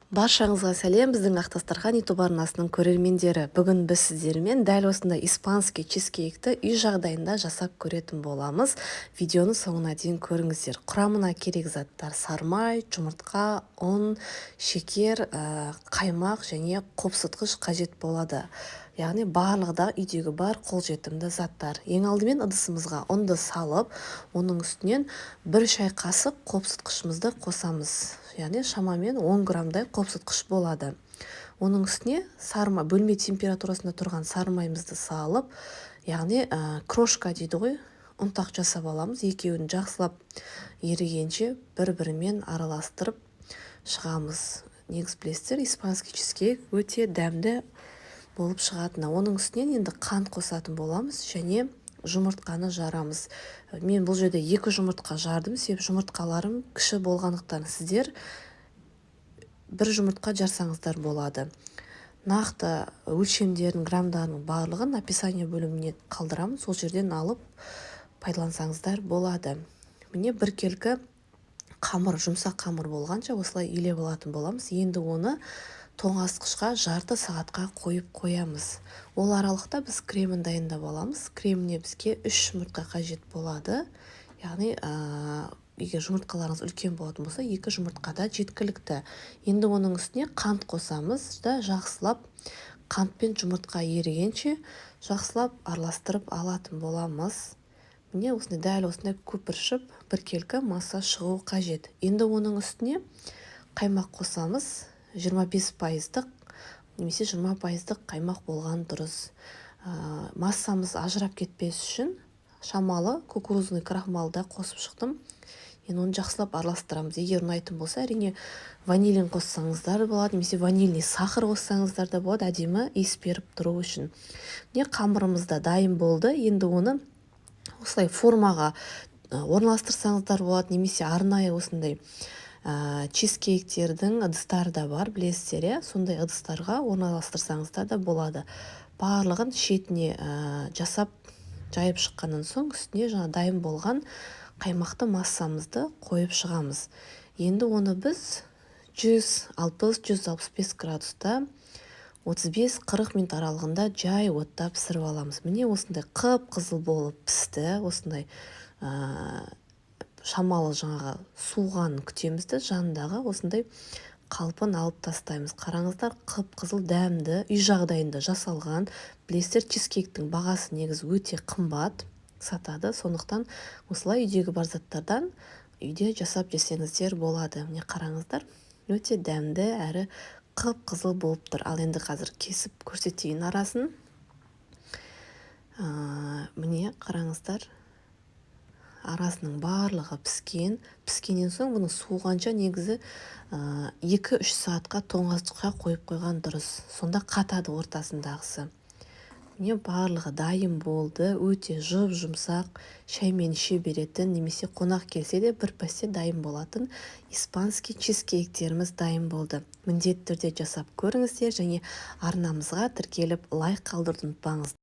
Баршаңызға сәлем, біздің Ақтастархан YouTube арнасының көрермендері. Бүгін біз сіздермен дәл осындай испанский чизкейкті үй жағдайында жасап көретін боламыз. Видеоны соңына дейін көріңіздер. Құрамына керек заттар: сармай, жұмыртқа, ұн, шекер, қаймақ және қопсытқыш қажет болады. Яғни барлығы да үйдегі бар қолжетімді заттар. Ең алдымен ыдысымызға ұнды салып, оның үстінен 1 шай қасық қопсытқышымызды қосамыз. Яғни шамамен 10 граммдай қопсытқыш болады. Оның үстіне бөлме температурасында тұрған сармаймызды салып, яғни крошка дейді ғой, ұнтақ жасап аламыз. Екеуін жақсылап ерігенше бір-бірімен араластырып шығамыз. Негізі білесіздер, испанский чизкейк өте дәмді болып шығатыны. Оның үстінен енді қант қосатын боламыз және жұмыртқаны жарамыз. Мен бұл жерде 2 жұмыртқа жардым, себебі жұмыртқаларым кіші болғандықтан. Сіздер 1 жұмыртқа жарсаңыздар болады. Нақты өлшемдерін, граммдарының барлығын описание бөліміне қалдырамын, сол жерден алып пайдалансаңыздар болады. Міне 1 келкі қамыр, жұмсақ қамыр болғанша осылай илеп алатын боламыз. Енді оны тоңазытқышқа жарты сағатқа қойып қоямыз. Ол аралықта біз кремін дайындап аламыз. Креміне бізге 3 жұмыртқа қажет болады. Яғни егер жұмыртқаларыңыз үлкен болатын болса, 2 жұмыртқа да жеткілікті. Енді оның үстіне қант қосамыз да жақсылап қант пен жұмыртқа ерігенше жақсылап араластырып алатын боламыз. Міне осындай дәл осындай көпіршіп 1 келкі масса шығу қажет. Енді оның үстіне қаймақ қосамыз. 25%-ық немесе 20%-ық қаймақ болған дұрыс. Массамыз ажырап кетпес үшін шамалы кукурузный крахмалды қосып шықтым. Енді оны жақсылап араластырамыз. Егер ұнайтын болса, әрине ванилин қоссаңыздар болады, немесе ванильный сахар қоссаңыздар да болады, әдемі иіс беріп тұру үшін. Міне қамырымыз да дайын болды. Енді оны осылай формаға орналастырсаңыздар болады, немесе арнайы осындай чизкейктердің ыдыстары да бар, білесіздер, сондай ыдыстарға орналастырсаңыздар да болады. Барлығын шетіне жасап жайып шыққаннан соң үстіне жаңа дайын болған қаймақты массамызды қойып шығамыз. Енді оны біз 160-165 градуста 35-40 минут аралығында жай оттап пісіріп аламыз. Міне осындай қып-қызыл болып пісті. Осындай шамалы жаңағы суған күтемізді, жанындағы осындай қалпын алып тастаймыз. Қараңыздар, қып-қызыл дәмді, үй жағдайында жасалған. Білесіздер, чизкейктің бағасы негізі өте қымбат сатады. Сондықтан осылай үйдегі бар заттардан үйде жасап жесеңіздер болады. Міне қараңыздар, өте дәмді әрі қып-қызыл болып тұр. Ал енді қазір кесіп көрсетейін арасын. Міне қараңыздар, арасының барлығы піскен. Піскеннен соң бұны суығанша негізі 2-3 сағатқа тоңазытқышқа қойып қойған дұрыс. Сонда қатады ортасындағысы. Міне барлығы дайын болды. Өте жұп-жұмсақ, шаймен іше беретін, немесе қонақ келсе де бір пәсте дайын болатын испанский чизкейктеріміз дайын болды. Міндетті түрде жасап көріңіздер және арнамызға тіркеліп лайк қалдыруды ұмытпаңыз.